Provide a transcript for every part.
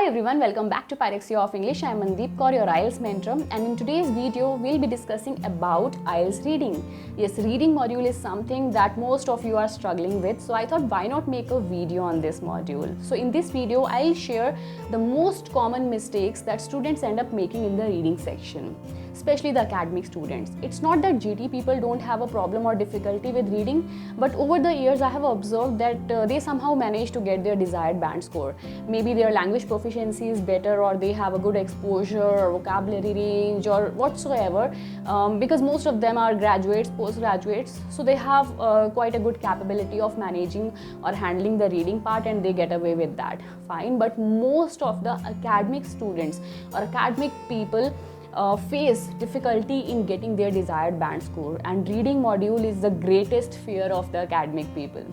Hi everyone, welcome back to Pyrexia of English. I am Mandeep Kaur, your IELTS mentor, and in today's video we'll be discussing about IELTS reading. Yes, reading module is something that most of you are struggling with, so I thought why not make a video on this module. So in this video I'll share the most common mistakes that students end up making in the reading section, especially the academic students. It's not that GT people don't have a problem or difficulty with reading, but over the years I have observed that they somehow manage to get their desired band score. Maybe their language proficiency is better, or they have a good exposure or vocabulary range or whatsoever, because most of them are graduates, postgraduates, so they have quite a good capability of managing or handling the reading part and they get away with that. Fine, but most of the academic students or academic people face difficulty in getting their desired band score, and reading module is the greatest fear of the academic people.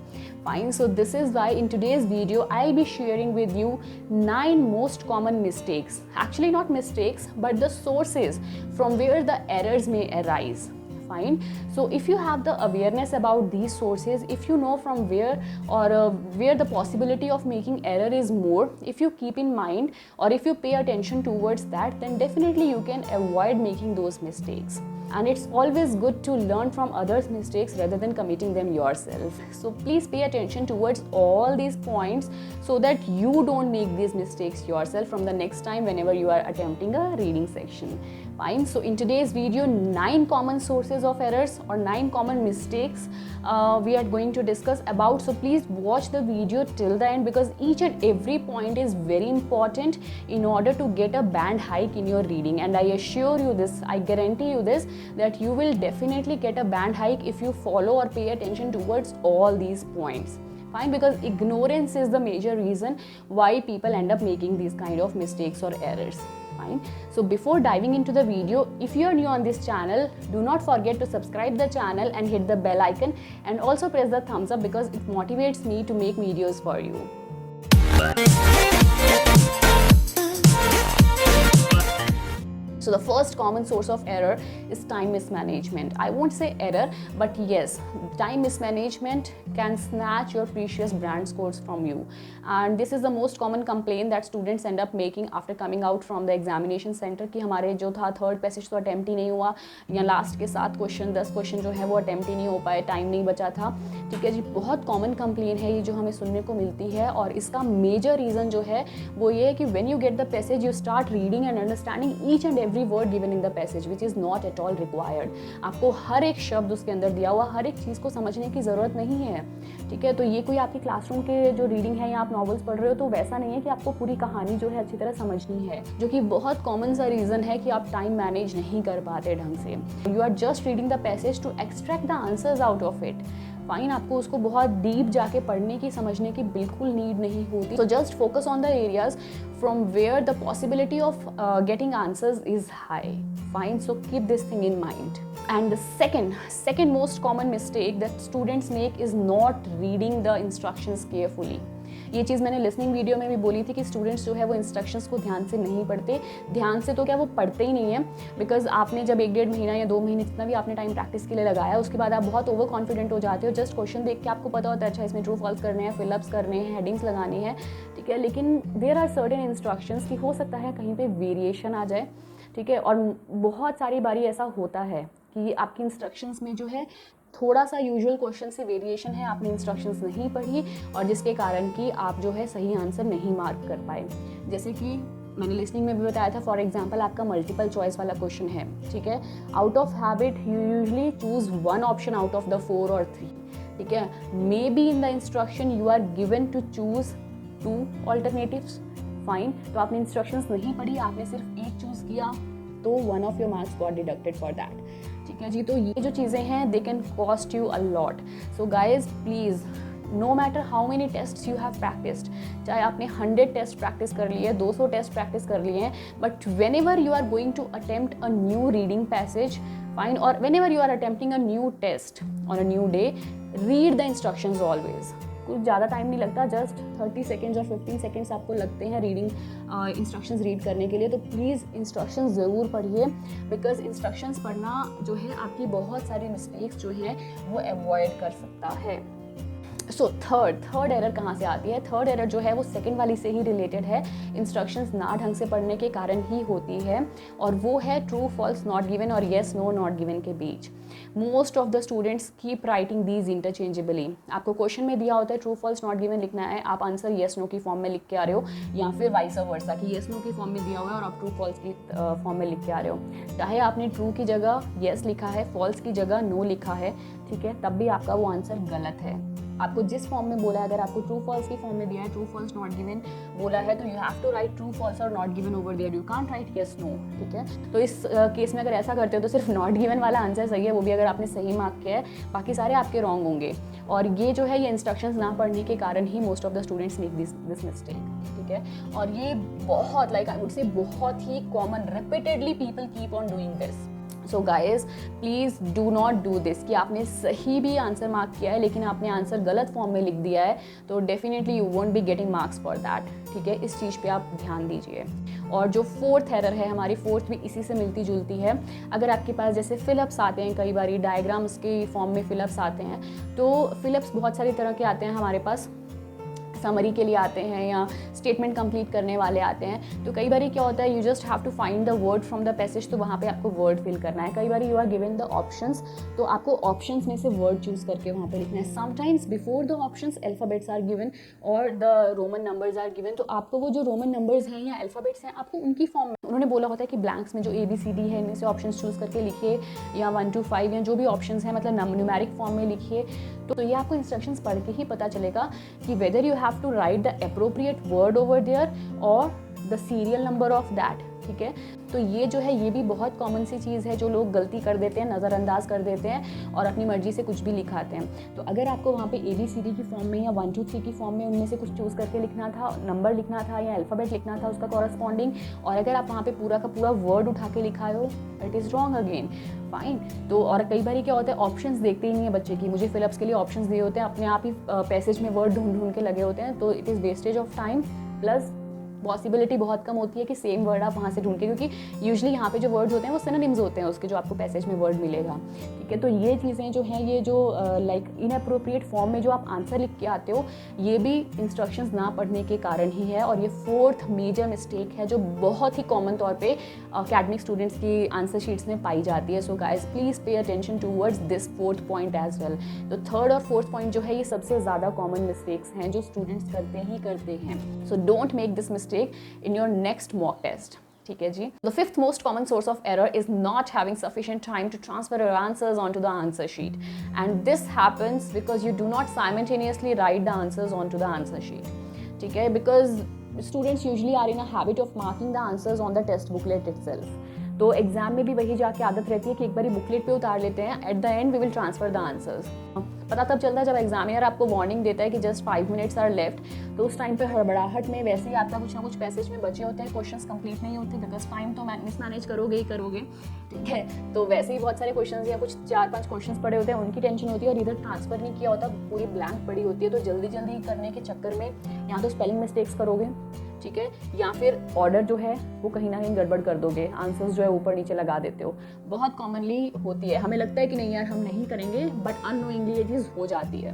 Fine, so this is why in today's video I'll be sharing with you 9 most common mistakes, actually not mistakes but the sources from where the errors may arise. Fine, so if you have the awareness about these sources, if you know from where or where the possibility of making error is more, if you keep in mind or if you pay attention towards that, then definitely you can avoid making those mistakes. And it's always good to learn from others' mistakes rather than committing them yourself. So please pay attention towards all these points so that you don't make these mistakes yourself from the next time whenever you are attempting a reading section. Fine, so in today's video 9 common sources of errors or 9 common mistakes we are going to discuss about. So please watch the video till the end, because each and every point is very important in order to get a band hike in your reading. And I assure you this, I guarantee you this, that you will definitely get a band hike if you follow or pay attention towards all these points. Fine, because ignorance is the major reason why people end up making these kind of mistakes or errors. Fine. So before diving into the video, if you are new on this channel, do not forget to subscribe the channel and hit the bell icon, and also press the thumbs up because it motivates me to make videos for you. So the first common source of error is time mismanagement. I won't say error, but yes, time mismanagement can snatch your precious band scores from you. And this is the most common complaint that students end up making after coming out from the examination center कि हमारे जो था third passage तो attempt ही नहीं हुआ, या last के 7 question 10 question जो है वो अटेम्प्ट ही नहीं हो पाए, टाइम नहीं बचा था. ठीक है जी, बहुत कॉमन कंप्लेन है ये जो हमें सुनने को मिलती है. और इसका मेजर रीज़न जो है वो ये है कि when you get the passage you start reading and understanding each and every word given in the passage, which is not at all required. आपको हर एक शब्द उसके अंदर दिया हुआ हर एक चीज़ को समझने की ज़रूरत नहीं है. ठीक है, तो ये कोई आपकी क्लासरूम के जो रीडिंग है या आप नॉवेल्स पढ़ रहे हो तो वैसा नहीं है कि आपको पूरी कहानी जो है अच्छी तरह समझनी है, जो कि बहुत कॉमन सा रीज़न है कि आप टाइम मैनेज नहीं कर पाते ढंग से. You are just reading the passage to extract the answers out of it. Fine, आपको उसको बहुत डीप जाके पढ़ने की समझने की बिल्कुल नीड नहीं होती. So just focus on the areas from where the possibility of getting answers is high. Fine, so keep this thing in mind. And the second most common mistake that students make is not reading the instructions carefully. ये चीज़ मैंने listening video में भी बोली थी कि students जो है वो इंस्ट्रक्शंस को ध्यान से नहीं पढ़ते. ध्यान से तो क्या, वो पढ़ते ही नहीं है, बिकॉज आपने जब 1-1.5 महीना या 2 महीने जितना भी आपने टाइम प्रैक्टिस के लिए लगाया, उसके बाद आप बहुत ओवर कॉन्फिडेंट हो जाते हो. जस्ट क्वेश्चन देख के आपको पता होता है अच्छा इसमें ट्रू फॉल्स करने हैं, फिलअप्स करने हैं, हेडिंग्स लगानी है. ठीक है, लेकिन देयर आर सर्टेन इंस्ट्रक्शंस कि हो सकता है कहीं पे वेरिएशन आ जाए. ठीक है, और बहुत सारी बारी ऐसा होता है कि आपकी इंस्ट्रक्शंस में जो है थोड़ा सा यूजुअल क्वेश्चन से वेरिएशन है, आपने इंस्ट्रक्शंस नहीं पढ़ी और जिसके कारण कि आप जो है सही आंसर नहीं मार्क कर पाए. जैसे कि मैंने लिसनिंग में भी बताया था, फॉर एग्जांपल आपका मल्टीपल चॉइस वाला क्वेश्चन है. ठीक है, out of habit you usually choose 1 option out of the 4 और 3. ठीक है, maybe in the instruction you are given to choose 2 alternatives. Fine, तो आपने इंस्ट्रक्शंस नहीं पढ़ी, आपने सिर्फ एक चूज़ किया, तो 1 of your marks got deducted for that. ठीक है जी, तो ये जो चीज़ें हैं they can cost you a lot. So guys please, no matter how many tests you have practised, चाहे आपने 100 टेस्ट प्रैक्टिस कर लिए, 200 टेस्ट प्रैक्टिस कर लिए हैं, but whenever you are going to attempt a new reading passage, fine, और whenever you are attempting a new test on a new day, read the instructions always. कुछ ज़्यादा time नहीं लगता, just 30 seconds और 15 seconds आपको लगते हैं reading instructions read करने के लिए. तो प्लीज़ इंस्ट्रक्शंस ज़रूर पढ़िए, बिकॉज इंस्ट्रक्शंस पढ़ना जो है आपकी बहुत सारी मिस्टेक्स जो हैं वो अवॉइड कर सकता है. सो थर्ड एरर कहाँ से आती है? थर्ड एरर जो है वो सेकंड वाली से ही रिलेटेड है, इंस्ट्रक्शंस ना ढंग से पढ़ने के कारण ही होती है, और वो है ट्रू फॉल्स नॉट गिवन और येस नो नॉट गिवन के बीच। Most of the students keep writing these interchangeably. आपको क्वेश्चन में दिया होता है ट्रू फॉल्स नॉट गिवन लिखना है, आप आंसर येस नो की फॉर्म में लिख के आ रहे हो, या फिर वाइस वर्सा कि येस नो की फॉर्म में दिया हुआ है और आप ट्रू फॉल्स की फॉर्म में लिख के आ रहे हो। चाहे आपने ट्रू की जगह येस लिखा है, फॉल्स की जगह नो लिखा है, ठीक है, तब भी आपका वो आंसर गलत है। आपको जिस फॉर्म में बोला है, अगर आपको ट्रू फॉल्स की फॉर्म में दिया है, ट्रू फॉल्स नॉट गिवन बोला है, तो you have to write true false और not given over there, you can't write yes no, ठीक है। तो इस केस में अगर ऐसा करते हो तो सिर्फ नॉट गिवन वाला आंसर सही है, वो भी अगर आपने सही मार्क किया है, बाकी सारे आपके रॉन्ग होंगे। और ये जो है ये इंस्ट्रक्शंस ना पढ़ने के कारण ही most of the students make this mistake, ठीक है। और ये बहुत आई वुड से बहुत ही common, repeatedly people keep on doing this. So guys please do not do this कि आपने सही भी आंसर मार्क किया है लेकिन आपने आंसर गलत फॉर्म में लिख दिया है, तो definitely you won't be getting marks for that, ठीक है। इस चीज़ पे आप ध्यान दीजिए। और जो फोर्थ एरर है हमारी, फोर्थ भी इसी से मिलती जुलती है। अगर आपके पास जैसे फिलअप्स आते हैं, कई बार डायग्राम्स के फॉर्म में फिलअप्स आते हैं, तो फिलअप्स बहुत सारी तरह के आते हैं हमारे पास, समरी के लिए आते हैं या स्टेटमेंट कंप्लीट करने वाले आते हैं। तो कई बार क्या होता है, you just have to find the word from the passage, तो वहाँ पे आपको वर्ड फिल करना है। कई बार you are given the options, तो आपको ऑप्शंस में से वर्ड चूज करके वहाँ पे लिखना है। Sometimes before the options alphabets are given और the Roman numbers are given, तो आपको वो जो रोमन नंबर्स हैं या अल्फाबेट्स हैं, आपको उनकी फॉर्म में उन्होंने बोला होता है कि ब्लैंक्स में जो ABCD है इनमें से ऑप्शंस चूज करके लिखिए, या 1 to 5 या जो भी ऑप्शंस हैं मतलब न्यूमेरिक फॉर्म में लिखिए। तो ये आपको इंस्ट्रक्शंस पढ़ के ही पता चलेगा कि whether you have to write the appropriate word over there or the serial number of that, ठीक है। तो ये जो है ये भी बहुत कॉमन सी चीज़ है जो लोग गलती कर देते हैं, नज़रअंदाज कर देते हैं और अपनी मर्जी से कुछ भी लिखाते हैं। तो अगर आपको वहाँ पे ABCD की फॉर्म में या 1 2 3 की फॉर्म में उनमें से कुछ चूज़ करके लिखना था, नंबर लिखना था या अल्फ़ाबेट लिखना था उसका कॉरस्पॉन्डिंग, और अगर आप वहाँ पे पूरा का पूरा वर्ड उठा के लिखा हो, it is wrong again, fine. तो और कई बार क्या होता है, ऑप्शंस देखते ही नहीं है बच्चे की, मुझे फिलअप्स के लिए ऑप्शंस दिए होते हैं, अपने आप ही पैसेज में वर्ड ढूंढ ढूंढ के लगे होते हैं, तो it is wastage of time, plus possibility बहुत कम होती है कि सेम वर्ड आप वहाँ से ढूंढ के, क्योंकि यूजुअली यहाँ पे जो वर्ड्स होते हैं वो सिनोनिम्स होते हैं उसके, जो आपको पैसेज में वर्ड मिलेगा, ठीक है। तो ये चीज़ें जो हैं, ये जो लाइक इनअप्रोप्रिएट फॉर्म में जो आप आंसर लिख के आते हो, ये भी इंस्ट्रक्शंस ना पढ़ने के कारण ही है। और ये फोर्थ मेजर मिस्टेक है जो बहुत ही कॉमन तौर पे अकेडमिक स्टूडेंट्स की आंसर शीट्स में पाई जाती है। So guys please pay attention towards this fourth point as well. तो थर्ड और फोर्थ पॉइंट जो है ये सबसे ज़्यादा कॉमन मिस्टेक्स हैं जो स्टूडेंट्स करते हैं। So don't make this mistake in your next mock test, ठीक है जी। The fifth most common source of error is not having sufficient time to transfer your answers onto the answer sheet, and this happens because you do not simultaneously write the answers onto the answer sheet, ठीक है। Because students usually are in a habit of marking the answers on the test booklet itself. तो exam में भी वही जाके आदत रहती है कि एक बार बुकलेट पे उतार लेते हैं, at the end we will transfer the answers. पता तब चलता है जब एग्जामिनर आपको वार्निंग देता है कि जस्ट 5 minutes आर लेफ्ट, तो उस टाइम पे हड़बड़ाहट में वैसे ही आपका कुछ ना कुछ पैसेज में बचे होते हैं, क्वेश्चंस कंप्लीट नहीं होते, बिकॉज टाइम तो मिसमैनेज करोगे ही करोगे, ठीक है। तो वैसे ही बहुत सारे क्वेश्चंस या कुछ 4-5 क्वेश्चंस पड़े होते हैं, उनकी टेंशन होती है, और इधर ट्रांसफर नहीं किया होता, पूरी ब्लैंक पड़ी होती है। तो जल्दी जल्दी करने के चक्कर में या तो स्पेलिंग मिस्टेक्स करोगे, ठीक है, या फिर ऑर्डर जो है वो कहीं ना कहीं गड़बड़ कर दोगे, आंसर्स जो है ऊपर नीचे लगा देते हो। बहुत कॉमनली होती है, हमें लगता है कि नहीं यार हम नहीं करेंगे, बट अननोइंगली ये चीज़ हो जाती है,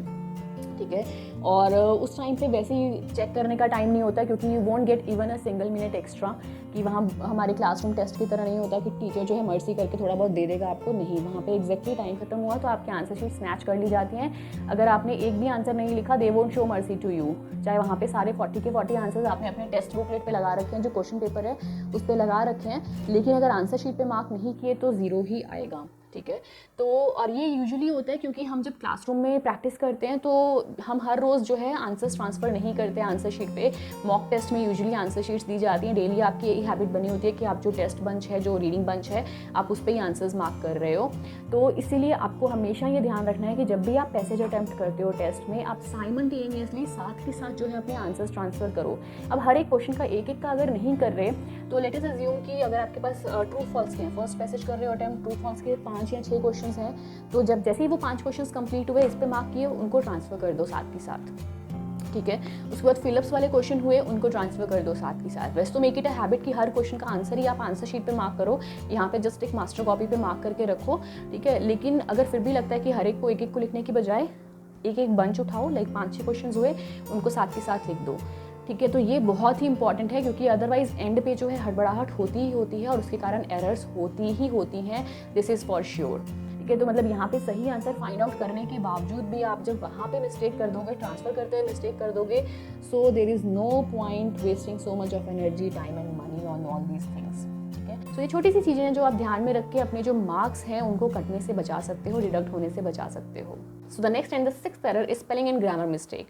ठीक है। और उस टाइम पे वैसे ही चेक करने का टाइम नहीं होता, क्योंकि you won't get even a single minute extra, कि वहाँ हमारे क्लासरूम टेस्ट की तरह नहीं होता कि टीचर जो है मर्जी करके थोड़ा बहुत दे देगा आपको, नहीं, वहाँ पे एग्जैक्टली टाइम खत्म हुआ तो आपके आंसर शीट स्नैच कर ली जाती हैं। अगर आपने एक भी आंसर नहीं लिखा, they won't show mercy to you, चाहे वहाँ पे सारे 40 के 40 आंसर्स आपने अपने टेस्ट बुकलेट पे लगा रखे हैं, जो क्वेश्चन पेपर है उस पर लगा रखे हैं, लेकिन अगर आंसर शीट पे मार्क नहीं किए तो 0 ही आएगा, ठीक है। तो और ये यूजुअली होता है क्योंकि हम जब क्लासरूम में प्रैक्टिस करते हैं तो हम हर रोज़ जो है आंसर्स ट्रांसफ़र नहीं करते हैं आंसर शीट पे। मॉक टेस्ट में यूजुअली आंसर शीट्स दी जाती हैं, डेली आपकी यही हैबिट बनी होती है कि आप जो टेस्ट बंच है, जो रीडिंग बंच है, आप उस पर ही आंसर्स मार्क कर रहे हो। तो इसीलिए आपको हमेशा ये ध्यान रखना है कि जब भी आप पैसेज अटैम्प्ट करते हो टेस्ट में, आप साइमल्टेनियसली साथ के साथ जो है अपने आंसर्स ट्रांसफ़र करो। अब हर एक क्वेश्चन का एक एक का अगर नहीं कर रहे, तो लेट अस अज्यूम कि अगर आपके पास ट्रू फॉल्स के फर्स्ट पैसेज कर रहे हो अटैम्प्ट, ट्रू फॉल्स के 5 या 6 क्वेश्चन हैं, तो जब जैसे ही वो 5 क्वेश्चंस कंप्लीट हुए, इस पे मार्क किए, उनको ट्रांसफर कर दो साथ के साथ, ठीक है। उसके बाद फिलअप्स वाले क्वेश्चन हुए, उनको ट्रांसफर कर दो साथ के साथ। वैसे तो मेक इट अ हैबिट कि हर क्वेश्चन का आंसर ही आप आंसर शीट पे मार्क करो, यहाँ पे जस्ट एक मास्टर कॉपी पे मार्क करके रखो, ठीक है। लेकिन अगर फिर भी लगता है कि हर एक को एक एक को लिखने की बजाय एक एक बंच उठाओ, लाइक 5-6 क्वेश्चन हुए उनको साथ के साथ लिख दो, ठीक है। तो ये बहुत ही इंपॉर्टेंट है, क्योंकि अदरवाइज एंड पे जो है हड़बड़ाहट होती ही होती है और उसके कारण एरर्स होती ही होती हैं, दिस इज़ फॉर श्योर, ठीक है। तो मतलब यहाँ पे सही आंसर फाइंड आउट करने के बावजूद भी आप जब वहाँ पे मिस्टेक कर दोगे, ट्रांसफ़र करते हुए मिस्टेक कर दोगे, so there is no point wasting so much of energy, time and money on all these things, ठीक है। सो ये छोटी सी चीज़ें हैं जो आप ध्यान में रख के अपने जो मार्क्स हैं उनको कटने से बचा सकते हो, डिडक्ट होने से बचा सकते हो। So the next and the sixth error is spelling and grammar mistake.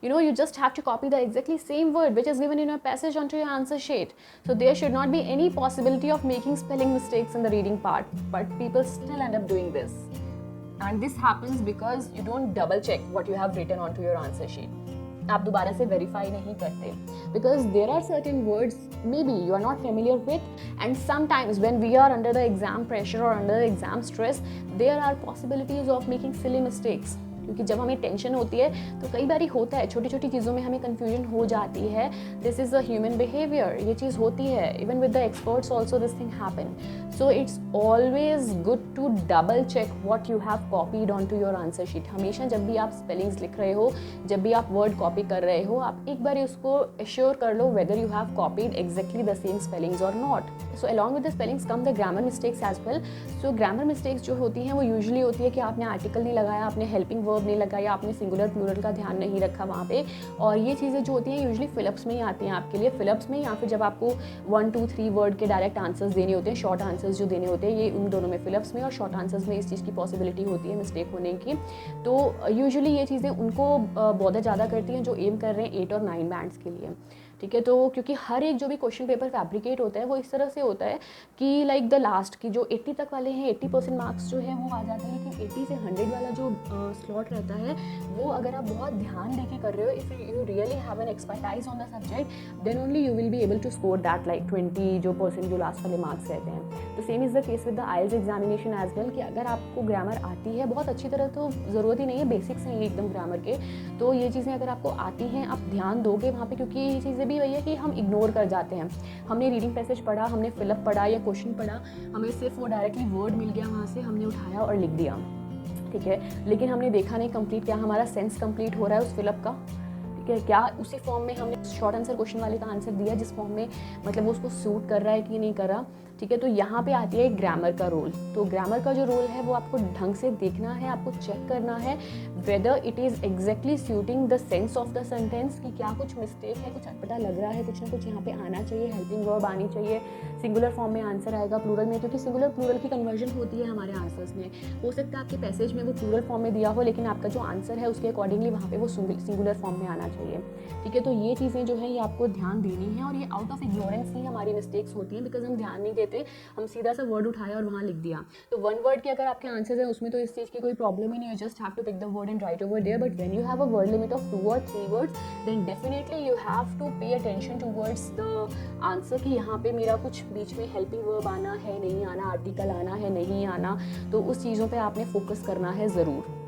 You just have to copy the exactly same word which is given in your passage onto your answer sheet. So there should not be any possibility of making spelling mistakes in the reading part, but people still end up doing this. And this happens because you don't double check what you have written onto your answer sheet. आप दोबारा से verify नहीं करते, because there are certain words maybe you are not familiar with, and sometimes when we are under the exam pressure or under the exam stress, there are possibilities of making silly mistakes. क्योंकि जब हमें tension होती है तो कई बार होता है, छोटी छोटी चीज़ों में हमें कन्फ्यूजन हो जाती है. This is a human behaviour, ये चीज़ होती है. Even with the experts also this thing happen. So it's always good to double check what you have copied on to your answer sheet. हमेशा जब भी आप स्पेलिंग्स लिख रहे हो, जब भी आप वर्ड कॉपी कर रहे हो, आप एक बार उसको एश्योर कर लो whether you have copied exactly the same spellings or not. So along with the spellings come the grammar mistakes as well. So grammar mistakes जो होती हैं वो यूजुअली होती है कि आपने आर्टिकल नहीं लगाया, आपने हेल्पिंग वर्ब नहीं लगाया, आपने सिंगुलर प्लूरल का ध्यान नहीं रखा वहाँ पे. और ये चीज़ें जो होती हैं यूजुअली फिलअप्स में ही आती हैं आपके लिए. फिलअप्स में या फिर जब आपको 1, 2, 3 वर्ड के डायरेक्ट आंसर्स देने होते हैं, शॉर्ट आंसर्स जो देने होते हैं, ये उन दोनों में फिलअप्स में और शॉर्ट आंसर्स में इस चीज़ की पॉसिबिलिटी होती है मिस्टेक होने की. तो यूजुअली ये चीज़ें उनको बहुत ज़्यादा करती हैं जो एम कर रहे हैं 8 और 9 बैंड्स के लिए. ठीक है. तो क्योंकि हर एक जो भी क्वेश्चन पेपर फैब्रिकेट होता है वो इस तरह से होता है कि लाइक द लास्ट की जो 80 तक वाले हैं, 80% मार्क्स जो है वो आ जाते हैं, लेकिन 80 से 100 वाला जो स्लॉट रहता है वो अगर आप बहुत ध्यान दे के कर रहे हो, if you really have an expertise on the subject, then only you will be able to score that like 20 जो परसेंट जो लास्ट वाले मार्क्स रहते हैं. तो same is the case with the IELTS examination as well कि अगर आपको grammar आती है बहुत अच्छी तरह, तो ज़रूरत ही नहीं है, बेसिक्स हैं ये एकदम ग्रामर के, तो ये चीज़ें अगर आपको आती हैं आप ध्यान दोगे वहाँ पर, क्योंकि ये चीज़ें भी वही है कि हम इग्नोर कर जाते हैं. हमने रीडिंग पैसेज पढ़ा, हमने फिलअप पढ़ा या क्वेश्चन पढ़ा, हमें सिर्फ वो डायरेक्टली वर्ड मिल गया, वहाँ से हमने उठाया और लिख दिया. ठीक है. लेकिन हमने देखा नहीं कंप्लीट क्या हमारा सेंस कंप्लीट हो रहा है उस फिलअप का. ठीक है. क्या उसी फॉर्म में हमने शॉर्ट आंसर क्वेश्चन वाले का आंसर दिया जिस फॉर्म में मतलब वो उसको सूट कर रहा है कि नहीं कर रहा. ठीक है. तो यहाँ पे आती है ग्रामर का रोल. तो ग्रामर का जो रोल है वो आपको ढंग से देखना है, आपको चेक करना है whether it is exactly suiting the sense of the sentence, कि क्या कुछ मिस्टेक है, कुछ अटपटा लग रहा है, कुछ ना कुछ यहाँ पे आना चाहिए, हेल्पिंग वर्ब आनी चाहिए, सिंगुलर फॉर्म में आंसर आएगा, प्लूरल में, क्योंकि सिंगुलर प्लूरल की कन्वर्जन होती है हमारे आंसर्स में. हो सकता है आपके पैसेज में वो प्लूरल फॉर्म में दिया हो, लेकिन आपका जो आंसर है उसके अकॉर्डिंगली वहाँ पे वो सिंगुलर फॉर्म में आना चाहिए. ठीक है. तो ये चीज़ें जो है ये आपको ध्यान देनी है, और ये आउट ऑफ इग्नोरेंस ही हमारी मिस्टेक्स होती हैं, बिकॉज हम ध्यान नहीं देते, हम सीधा सा वर्ड उठाया और वहाँ लिख दिया. तो 1 वर्ड के अगर आपके आंसर्स हैं उसमें तो इस चीज़ की कोई प्रॉब्लम ही नहीं है, just have to pick the word and write over there. But when you have a word limit of 2 or 3 words, then definitely you have to pay attention towards the answer, कि यहाँ पे मेरा कुछ बीच में helping verb आना है, नहीं आना, आर्टिकल आना है, नहीं आना. तो उस चीज़ों पे आपने फोकस करना है ज़रूर.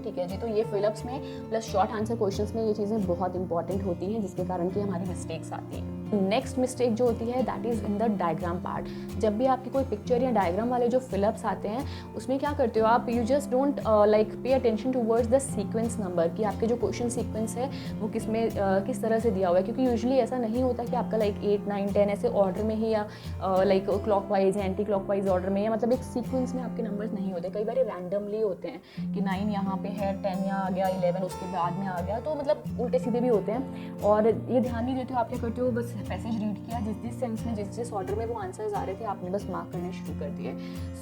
ठीक है जी. तो ये फिलअप्स में प्लस शॉर्ट आंसर क्वेश्चंस में ये चीज़ें बहुत इंपॉर्टेंट होती हैं, जिसके कारण कि हमारी मिस्टेक्स आती हैं. नेक्स्ट मिस्टेक जो होती है that is in the diagram part. जब भी आपकी कोई पिक्चर या डायग्राम वाले जो फिलअप्स आते हैं उसमें क्या करते हो आप, यू जस्ट डोंट लाइक पे attention towards the sequence number, कि आपके जो क्वेश्चन सीक्वेंस है वो किस तरह से दिया हुआ है. क्योंकि यूजुअली ऐसा नहीं होता कि आपका लाइक 8, 9, 10 ऐसे ऑर्डर में ही, या लाइक क्लॉकवाइज या एंटी क्लॉकवाइज ऑर्डर में, या मतलब एक सीक्वेंस में आपके नंबर्स नहीं होते. कई बार रैंडमली होते हैं कि 9 यहाँ पे है, 10 यहाँ आ गया, 11 उसके बाद में आ गया, तो मतलब उल्टे सीधे भी होते हैं. और ये ध्यान नहीं देते हो, आप क्या करते हो, बस पैसेज रीड किया, जिस सेंस में जिस ऑर्डर में वो आंसर्स आ रहे थे आपने बस मार्क करने शुरू कर दिए.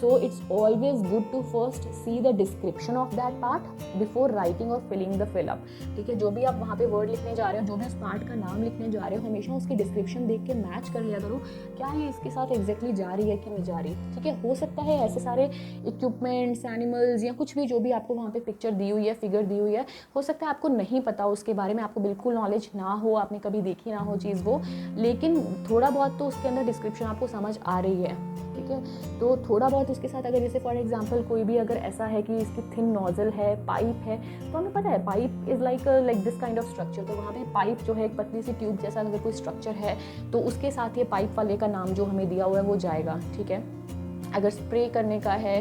So it's always good to first see the description of that part before writing और फिलिंग द फिलअप. ठीक है. जो भी आप वहाँ पे वर्ड लिखने जा रहे हो, जो भी उस पार्ट का नाम लिखने जा रहे हो, हमेशा उसकी डिस्क्रिप्शन देख के मैच कर लिया करो, क्या ये इसके साथ एग्जैक्टली जा रही है कि नहीं जा रही. ठीक है. हो सकता है ऐसे सारे इक्विपमेंट्स, एनिमल्स या कुछ भी जो भी आपको वहाँ पे पिक्चर दी हुई है, फिगर दी हुई है, हो सकता है आपको नहीं पता उसके बारे में, आपको बिल्कुल नॉलेज ना हो, आपने कभी देखी ना हो चीज़ वो, लेकिन थोड़ा बहुत तो उसके अंदर डिस्क्रिप्शन आपको समझ आ रही है. ठीक है. तो थोड़ा बहुत उसके साथ अगर जैसे फॉर एग्जांपल कोई भी अगर ऐसा है कि इसकी थिन नोजल है, पाइप है, तो हमें पता है pipe is like this kind of structure. तो वहाँ पे पाइप जो है एक पतली सी ट्यूब जैसा अगर कोई स्ट्रक्चर है तो उसके साथ ये पाइप वाले का नाम जो हमें दिया हुआ है वो जाएगा. ठीक है. अगर स्प्रे करने का है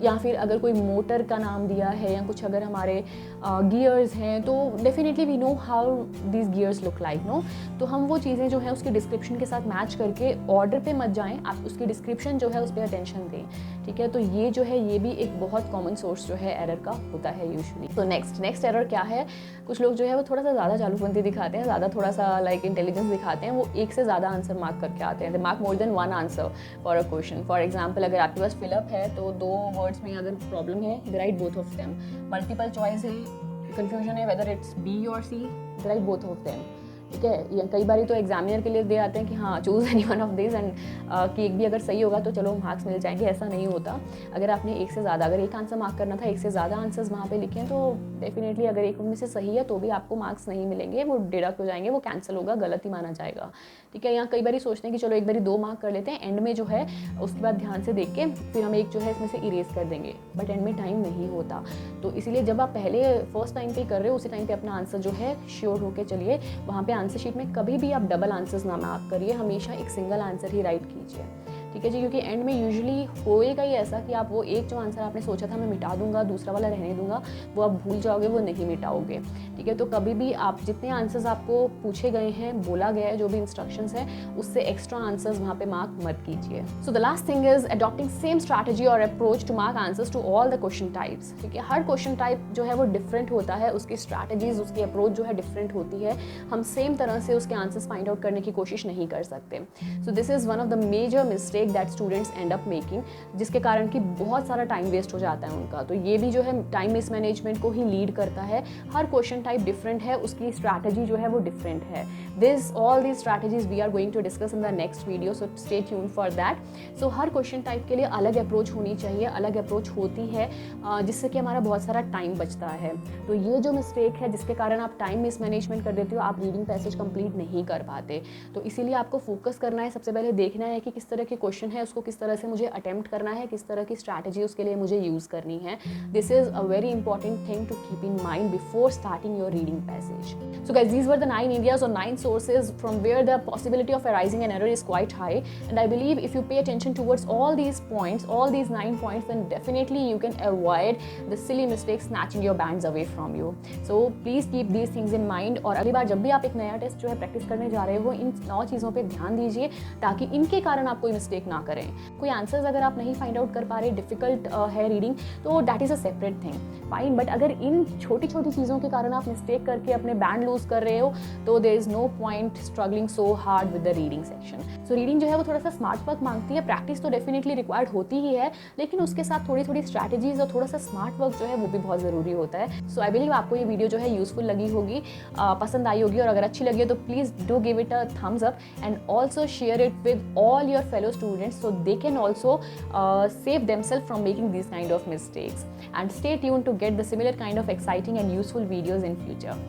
या फिर अगर कोई मोटर का नाम दिया है या कुछ अगर हमारे गियर्स हैं तो definitely we know how this gears look like नो, तो हम वो चीज़ें जो है उसके डिस्क्रिप्शन के साथ मैच करके ऑर्डर पे मत जाएं, आप उसकी डिस्क्रिप्शन जो है उस पर अटेंशन दें, ठीक है। तो ये जो है ये भी एक बहुत कॉमन सोर्स जो है एरर का होता है यूजुअली। तो नेक्स्ट एरर क्या है, कुछ लोग जो है वो थोड़ा सा ज़्यादा चालूपंती दिखाते हैं, ज़्यादा थोड़ा सा लाइक इंटेलिजेंस दिखाते हैं, वो एक से ज़्यादा आंसर मार्क करके आते हैं, they mark more than one answer for a question. For example अगर आपके पास फिलअप है तो 2 वर्ड्स में अगर प्रॉब्लम है, they write both of them. Multiple choice है, कंफ्यूजन है whether it's B or C, they write both of them, ठीक है। या कई बार तो एग्जामिनर के लिए दे आते हैं कि हाँ choose any one of this and कि एक भी अगर सही होगा तो चलो मार्क्स मिल जाएंगे, ऐसा नहीं होता। अगर आपने एक से ज़्यादा, अगर एक आंसर मार्क करना था, एक से ज़्यादा आंसर्स वहाँ पे लिखे हैं तो डेफिनेटली अगर एक उनमें से सही है तो भी आपको मार्क्स नहीं मिलेंगे, वो डिडक्ट हो जाएंगे, वो कैंसिल होगा, गलत ही माना जाएगा, ठीक है। यहाँ कई बार सोचते हैं कि चलो एक बार 2 मार्क कर लेते हैं, एंड में जो है उसके बाद ध्यान से देख के फिर हम एक जो है इसमें से इरेज कर देंगे, बट एंड में टाइम नहीं होता। तो इसीलिए जब आप पहले फर्स्ट टाइम पे कर रहे हो उसी टाइम पे अपना आंसर जो है श्योर होकर चलिए। वहाँ पे आंसर शीट में कभी भी आप डबल आंसर्स ना मार्क करिए, हमेशा एक सिंगल आंसर ही राइट कीजिए, ठीक है जी। क्योंकि एंड में यूजुअली होएगा ही ऐसा कि आप वो एक जो आंसर आपने सोचा था मैं मिटा दूंगा, दूसरा वाला रहने दूंगा, वो आप भूल जाओगे, वो नहीं मिटाओगे, ठीक है। तो कभी भी आप जितने आंसर्स आपको पूछे गए हैं, बोला गया है, जो भी इंस्ट्रक्शंस हैं, उससे एक्स्ट्रा आंसर्स वहाँ पे मार्क मत कीजिए। So the last thing is adopting same strategy और approach to mark answers to all the question types, ठीक है। हर क्वेश्चन टाइप जो है वो डिफरेंट होता है, उसकी स्ट्रैटेजीज, उसकी अप्रोच जो है डिफरेंट होती है, हम सेम तरह से उसके आंसर्स फाइंड आउट करने की कोशिश नहीं कर सकते। So this is one of the major mistake that students end up making, जिसके कारण कि बहुत सारा टाइम वेस्ट हो जाता है उनका। तो ये भी जो है टाइम मिसमैनेजमेंट को ही लीड करता है। हर क्वेश्चन टाइप डिफरेंट है, उसकी स्ट्रैटेजी जो है वो डिफरेंट है। All these strategies we are going to discuss in the next video, so stay tune for that. So हर क्वेश्चन टाइप के लिए अलग अप्रोच होनी चाहिए, अलग अप्रोच होती है, जिससे कि हमारा बहुत सारा टाइम बचता है। तो ये जो मिस्टेक है जिसके कारण आप टाइम मिसमैनेजमेंट कर देते हो, आप रीडिंग पैसेज कंप्लीट नहीं कर पाते। तो इसीलिए आपको फोकस करना है, सबसे पहले देखना है कि किस तरह के क्वेश्चन है, उसको किस तरह से मुझे अटेम्प्ट करना है, किस तरह की स्ट्रैटेजी उसके लिए मुझे यूज़ करनी है। This is a very important thing to keep in mind before starting your reading passage. So guys, these were the 9 areas or 9 sources from where the possibility of arising an error is quite high, and I believe if you pay attention towards all these points, all these 9 points, then definitely you can avoid the silly mistakes snatching your bands away from you. So please keep these things in mind, और अगली बार जब भी आप एक नया test जो है practice करने जा रहे हो, इन 9 चीज़ों पे ध्यान दीजिए ताकि इनके कारण आप कोई मिस्टेक ना करें। कोई आंसर्स अगर आप नहीं फाइंड आउट कर पा रहे, डिफिकल्ट है रीडिंग, तो that is a separate thing, fine. But अगर इन छोटी छोटी चीज़ों के कारण आप मिस्टेक करके अपने बैंड लूज कर रहे हो, तो there is no point struggling so hard with the reading section. So reading जो है वो थोड़ा सा स्मार्ट वर्क मांगती है, प्रैक्टिस तो डेफिनेटली रिक्वायर्ड होती ही है, लेकिन उसके साथ थोड़ी थोड़ी स्ट्रैटेजीज और थोड़ा सा स्मार्ट वर्क जो है वो भी बहुत ज़रूरी होता है। सो आई बिलीव आपको ये वीडियो जो है यूजफुल लगी होगी, पसंद आई होगी, और अगर अच्छी लगी हो तो please do give it a thumbs up and also share it with all your fellow students so they can also save themselves from making these kind of mistakes, and stay tuned to get the similar kind of exciting and useful videos in future.